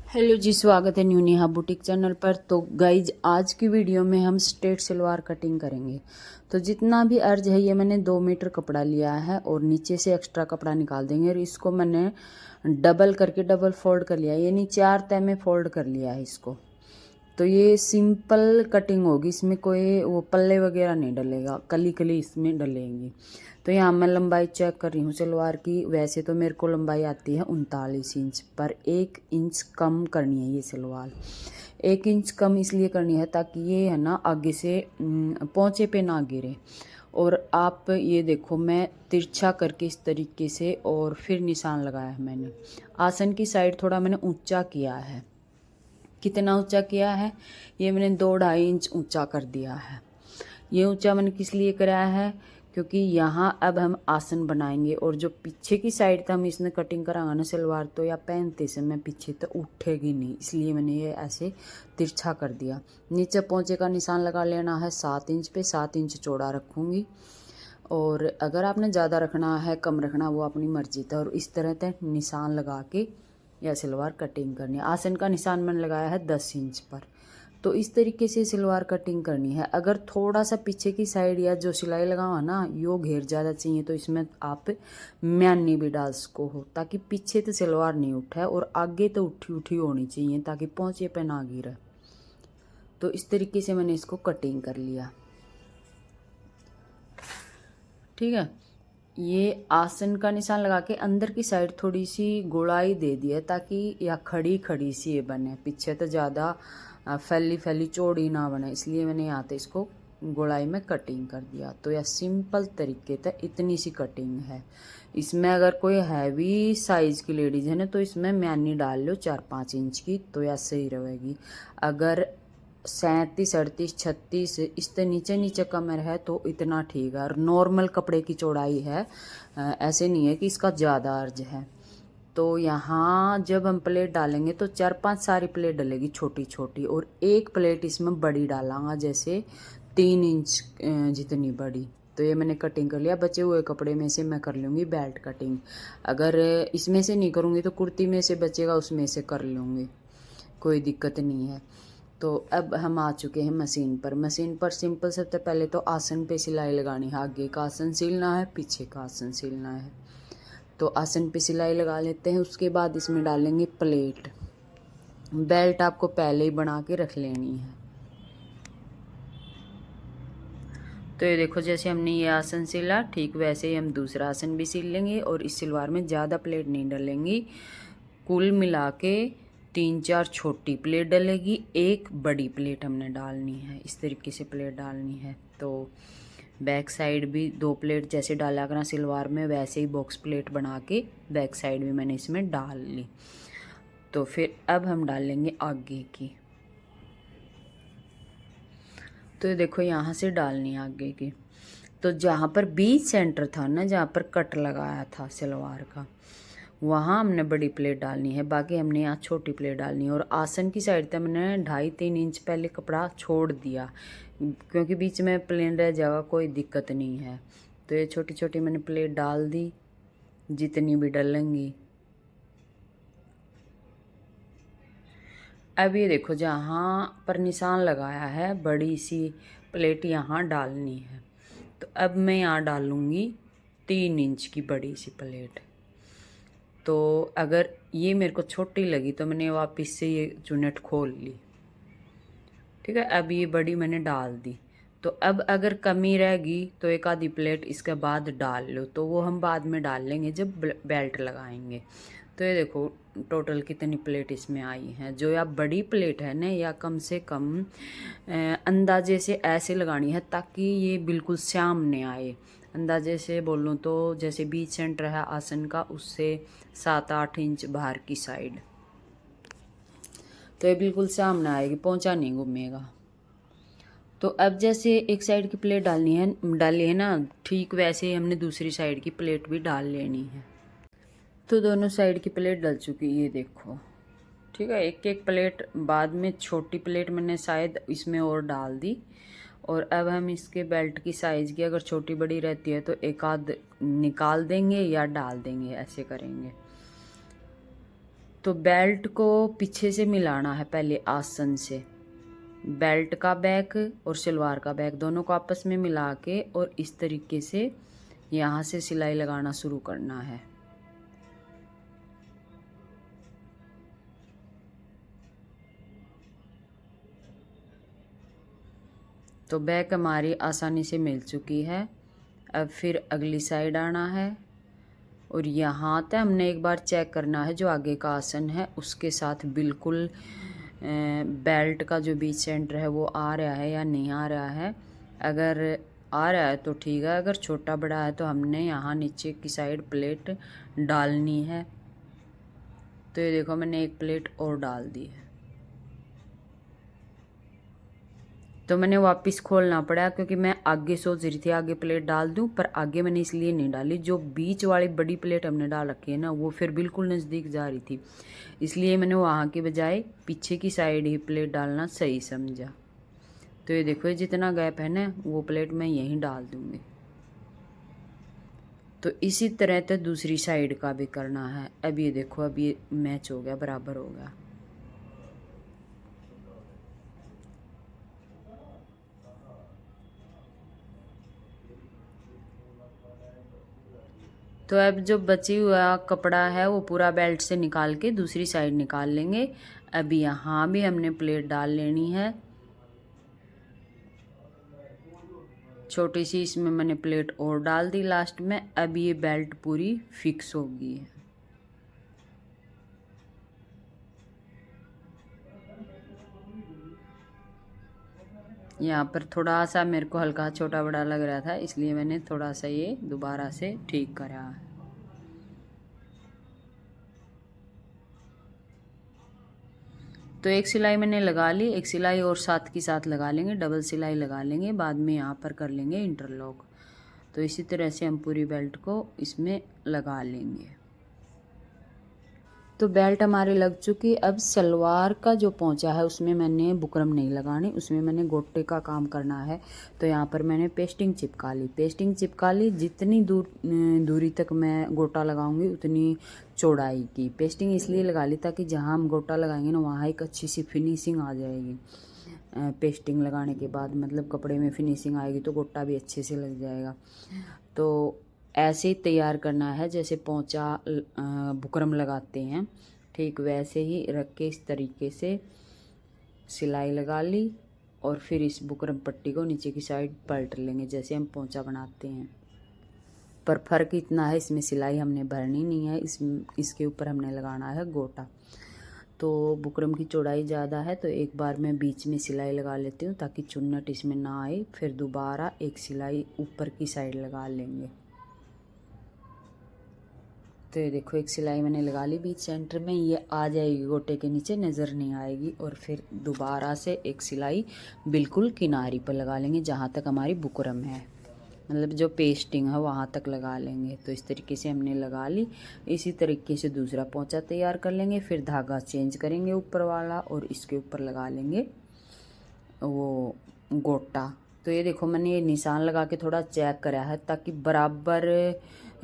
Hello जी, स्वागत है new Neha boutique channel पर। तो गाइज, आज की वीडियो में हम स्ट्रेट सलवार कटिंग करेंगे। तो जितना भी अर्ज है, ये मैंने 2 मीटर कपड़ा लिया है और नीचे से एक्स्ट्रा कपड़ा निकाल देंगे। और इसको मैंने डबल करके डबल फोल्ड कर लिया, यानी 4 तह में फोल्ड कर लिया है इसको। तो ये सिंपल कटिंग होगी, इसमें कोई वो पल्ले वगैरह नहीं डलेगा, कली कली इसमें डलेंगी। तो यहाँ मैं लंबाई चेक कर रही हूँ सलवार की। वैसे तो मेरे को लंबाई आती है 39 इंच, पर 1 इंच कम करनी है ये सलवार। 1 इंच कम इसलिए करनी है ताकि ये है ना आगे से पोंचे पे ना गिरे। और आप ये देखो, मैं तिरछा करके इस तरीके से और फिर निशान लगाया है मैंने। आसन की साइड थोड़ा मैंने ऊंचा किया है। कितना ऊंचा किया है? ये मैंने 2-2.5 इंच ऊंचा कर दिया है। ये ऊंचा मैंने किस लिए कराया है? क्योंकि यहाँ अब हम आसन बनाएंगे और जो पीछे की साइड था हम इसने कटिंग कराएंगे ना सलवार, तो या पहनते समय पीछे तो उठेगी नहीं, इसलिए मैंने ये ऐसे तिरछा कर दिया। नीचे पोंचे का निशान लगा लेना है 7 इंच पे। 7 इंच चौड़ा रखूँगी। और अगर आपने ज़्यादा रखना है कम रखना, वो अपनी मर्जी था। और इस तरह से निशान लगा के या सलवार कटिंग करनी है। आसन का निशान मैंने लगाया है 10 इंच पर। तो इस तरीके से सलवार कटिंग करनी है। अगर थोड़ा सा पीछे की साइड या जो सिलाई लगावा ना, यो घेर ज़्यादा चाहिए, तो इसमें आप म्यानी भी डाल सको हो, ताकि पीछे तो सलवार नहीं उठे और आगे तो उठी उठी होनी चाहिए, ताकि पहुँचे पे ना गिरे। तो इस तरीके से मैंने इसको कटिंग कर लिया। ठीक है। ये आसन का निशान लगा के अंदर की साइड थोड़ी सी गोलाई दे दी है, ताकि या खड़ी खड़ी सी ये बने, पीछे तो ज़्यादा फैली फैली चौड़ी ना बने, इसलिए मैंने यहाँ पे इसको गोलाई में कटिंग कर दिया। तो यह सिंपल तरीके से इतनी सी कटिंग है। इसमें अगर कोई हैवी साइज की लेडीज है ना, तो इसमें म्यानी डाल लो 4-5 इंच की, तो यह सही रहेगी। अगर 37, 38, 36 इससे नीचे नीचे कमर है तो इतना ठीक है। और नॉर्मल कपड़े की चौड़ाई है, ऐसे नहीं है कि इसका ज़्यादा अर्ज है। तो यहाँ जब हम प्लेट डालेंगे तो 4-5 सारी प्लेट डलेगी छोटी छोटी, और एक प्लेट इसमें बड़ी डालांगा, जैसे 3 इंच जितनी बड़ी। तो ये मैंने कटिंग कर लिया। बचे हुए कपड़े में से मैं कर लूँगी बेल्ट कटिंग। अगर इसमें से नहीं करूँगी तो कुर्ती में से बचेगा, उसमें से कर लूँगी, कोई दिक्कत नहीं है। तो अब हम आ चुके हैं मशीन पर। मशीन पर सिंपल सबसे पहले तो आसन पे सिलाई लगानी है। आगे का आसन सिलना है, पीछे का आसन सिलना है। तो आसन पे सिलाई लगा लेते हैं। उसके बाद इसमें डालेंगे प्लेट। बेल्ट आपको पहले ही बना के रख लेनी है। तो ये देखो, जैसे हमने ये आसन सिला, ठीक वैसे ही हम दूसरा आसन भी सिल लेंगे। और इस सलवार में ज़्यादा प्लेट नहीं डलेंगी, कुल मिला के 3-4 छोटी प्लेट डलेगी, एक बड़ी प्लेट हमने डालनी है। इस तरीके से प्लेट डालनी है। तो बैक साइड भी 2 प्लेट जैसे डाला करना सलवार में, वैसे ही बॉक्स प्लेट बना के बैक साइड भी मैंने इसमें डाल ली। तो फिर अब हम डालेंगे आगे की। तो देखो, यहाँ से डालनी है आगे की। तो जहाँ पर बीच सेंटर था ना, जहाँ पर कट लगाया था सलवार का, वहाँ हमने बड़ी प्लेट डालनी है। बाकी हमने यहाँ छोटी प्लेट डालनी है। और आसन की साइड तक मैंने 2.5-3 इंच पहले कपड़ा छोड़ दिया, क्योंकि बीच में प्लेन रह जाएगा, कोई दिक्कत नहीं है। तो ये छोटी छोटी मैंने प्लेट डाल दी, जितनी भी डलेंगी। अब ये देखो, जहाँ पर निशान लगाया है बड़ी सी प्लेट यहाँ डालनी है। तो अब मैं यहाँ डालूँगी 3 इंच की बड़ी सी प्लेट। तो अगर ये मेरे को छोटी लगी तो मैंने वापस से ये चुन्नट खोल ली। ठीक है। अब ये बड़ी मैंने डाल दी। तो अब अगर कमी रहेगी तो एक आधी प्लेट इसके बाद डाल लो, तो वो हम बाद में डाल लेंगे जब बेल्ट लगाएंगे। तो ये देखो टोटल कितनी प्लेट इसमें आई हैं। जो या बड़ी प्लेट है ना, या कम से कम अंदाजे से ऐसे लगानी है ताकि ये बिल्कुल सामने आए। अंदाजे से बोलूँ तो जैसे बीच सेंटर है आसन का, उससे 7-8 इंच बाहर की साइड, तो ये बिल्कुल सामने आएगी, पोंचा नहीं घूमेगा। तो अब जैसे एक साइड की प्लेट डाली है ना, ठीक वैसे ही हमने दूसरी साइड की प्लेट भी डाल लेनी है। तो दोनों साइड की प्लेट डल चुकी है, ये देखो। ठीक है। एक एक प्लेट बाद में, छोटी प्लेट मैंने शायद इसमें और डाल दी। और अब हम इसके बेल्ट की साइज़ की अगर छोटी बड़ी रहती है तो एक आध निकाल देंगे या डाल देंगे, ऐसे करेंगे। तो बेल्ट को पीछे से मिलाना है पहले आसन से, बेल्ट का बैक और सलवार का बैक दोनों को आपस में मिला के और इस तरीके से यहाँ से सिलाई लगाना शुरू करना है। तो बैक हमारी आसानी से मिल चुकी है। अब फिर अगली साइड आना है और यहाँ तक हमने एक बार चेक करना है जो आगे का आसन है उसके साथ बिल्कुल बेल्ट का जो बीच सेंटर है वो आ रहा है या नहीं आ रहा है। अगर आ रहा है तो ठीक है, अगर छोटा बड़ा है तो हमने यहाँ नीचे की साइड प्लेट डालनी है। तो ये देखो मैंने एक प्लेट और डाल दी है। तो मैंने वापस खोलना पड़ा क्योंकि मैं आगे सोच रही थी आगे प्लेट डाल दूं, पर आगे मैंने इसलिए नहीं डाली, जो बीच वाली बड़ी प्लेट हमने डाल रखी है ना वो फिर बिल्कुल नज़दीक जा रही थी, इसलिए मैंने वहाँ के बजाय पीछे की साइड ही प्लेट डालना सही समझा। तो ये देखो जितना गैप है ना वो प्लेट मैं यहीं डाल दूँगी। तो इसी तरह तो दूसरी साइड का भी करना है। अब ये देखो अब ये मैच हो गया, बराबर हो गया। तो अब जो बची हुआ कपड़ा है वो पूरा बेल्ट से निकाल के दूसरी साइड निकाल लेंगे। अब यहाँ भी हमने प्लेट डाल लेनी है, छोटी सी इसमें मैंने प्लेट और डाल दी लास्ट में। अब ये बेल्ट पूरी फिक्स हो गई है। यहाँ पर थोड़ा सा मेरे को हल्का छोटा बड़ा लग रहा था, इसलिए मैंने थोड़ा सा ये दोबारा से ठीक करा है। तो एक सिलाई मैंने लगा ली, एक सिलाई और साथ की साथ लगा लेंगे, डबल सिलाई लगा लेंगे, बाद में यहाँ पर कर लेंगे इंटरलॉक। तो इसी तरह से हम पूरी बेल्ट को इसमें लगा लेंगे। तो बेल्ट हमारी लग चुकी। अब सलवार का जो पोंचा है उसमें मैंने बुकरम नहीं लगानी, उसमें मैंने गोटे का काम करना है। तो यहाँ पर मैंने पेस्टिंग चिपका ली। जितनी दूरी तक मैं गोटा लगाऊंगी उतनी चौड़ाई की पेस्टिंग इसलिए लगा ली ताकि जहाँ हम गोटा लगाएंगे ना वहाँ एक अच्छी सी फिनिशिंग आ जाएगी। पेस्टिंग लगाने के बाद मतलब कपड़े में फिनिशिंग आएगी तो गोटा भी अच्छे से लग जाएगा। तो ऐसे ही तैयार करना है जैसे पोंचा बुकरम लगाते हैं, ठीक वैसे ही रख के इस तरीके से सिलाई लगा ली और फिर इस बुकरम पट्टी को नीचे की साइड पलट लेंगे जैसे हम पोंचा बनाते हैं। पर फ़र्क इतना है इसमें सिलाई हमने भरनी नहीं है, इसके ऊपर हमने लगाना है गोटा। तो बुकरम की चौड़ाई ज़्यादा है तो एक बार मैं बीच में सिलाई लगा लेती हूँ ताकि चुन्नट इसमें ना आए, फिर दोबारा एक सिलाई ऊपर की साइड लगा लेंगे। तो ये देखो एक सिलाई मैंने लगा ली बीच सेंटर में, ये आ जाएगी गोटे के नीचे, नज़र नहीं आएगी। और फिर दोबारा से एक सिलाई बिल्कुल किनारी पर लगा लेंगे जहाँ तक हमारी बुकरम है, मतलब जो पेस्टिंग है वहाँ तक लगा लेंगे। तो इस तरीके से हमने लगा ली। इसी तरीके से दूसरा पोंचा तैयार कर लेंगे, फिर धागा चेंज करेंगे ऊपर वाला और इसके ऊपर लगा लेंगे वो गोटा। तो ये देखो मैंने ये निशान लगा के थोड़ा चेक करा है ताकि बराबर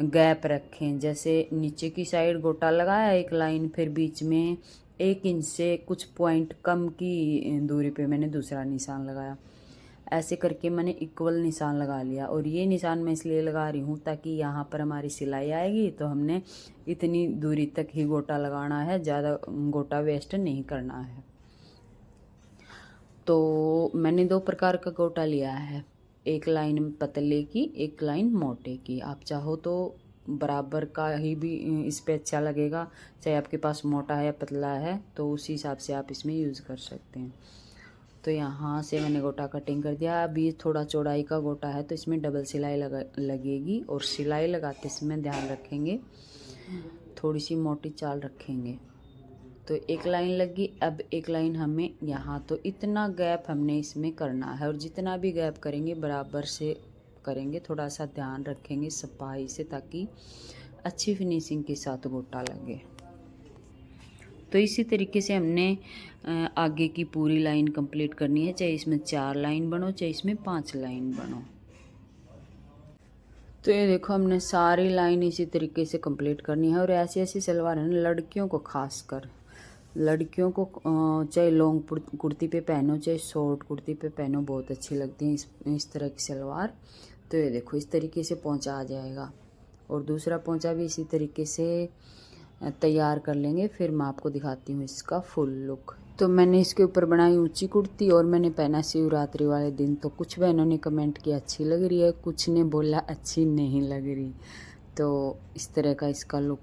गैप रखें। जैसे नीचे की साइड गोटा लगाया एक लाइन, फिर बीच में 1 इंच से कुछ पॉइंट कम की दूरी पे मैंने दूसरा निशान लगाया। ऐसे करके मैंने इक्वल निशान लगा लिया। और ये निशान मैं इसलिए लगा रही हूँ ताकि यहाँ पर हमारी सिलाई आएगी तो हमने इतनी दूरी तक ही गोटा लगाना है, ज़्यादा गोटा वेस्ट नहीं करना है। तो मैंने 2 प्रकार का गोटा लिया है, एक लाइन पतले की, एक लाइन मोटे की। आप चाहो तो बराबर का ही भी इस पे अच्छा लगेगा, चाहे आपके पास मोटा है या पतला है तो उसी हिसाब से आप इसमें यूज़ कर सकते हैं। तो यहाँ से मैंने गोटा कटिंग कर दिया। अब ये थोड़ा चौड़ाई का गोटा है तो इसमें डबल सिलाई लगेगी और सिलाई लगाते समय ध्यान रखेंगे थोड़ी सी मोटी चाल रखेंगे। तो एक लाइन लगी, अब एक लाइन हमें यहाँ, तो इतना गैप हमने इसमें करना है और जितना भी गैप करेंगे बराबर से करेंगे, थोड़ा सा ध्यान रखेंगे सफाई से ताकि अच्छी फिनिशिंग के साथ गोटा लगे। तो इसी तरीके से हमने आगे की पूरी लाइन कंप्लीट करनी है, चाहे इसमें 4 लाइन बनो चाहे इसमें 5 लाइन बनो। तो ये देखो हमने सारी लाइन इसी तरीके से कंप्लीट करनी है। और ऐसी ऐसी सलवार है ना लड़कियों को, खास कर लड़कियों को चाहे लॉन्ग कुर्ती पे पहनो चाहे शॉर्ट कुर्ती पे पहनो, बहुत अच्छी लगती है इस तरह की सलवार। तो ये देखो इस तरीके से पोंचा आ जाएगा और दूसरा पोंचा भी इसी तरीके से तैयार कर लेंगे। फिर मैं आपको दिखाती हूँ इसका फुल लुक। तो मैंने इसके ऊपर बनाई ऊंची कुर्ती और मैंने पहना शिवरात्रि वाले दिन। तो कुछ बहनों ने कमेंट किया अच्छी लग रही है, कुछ ने बोला अच्छी नहीं लग रही। तो इस तरह का इसका लुक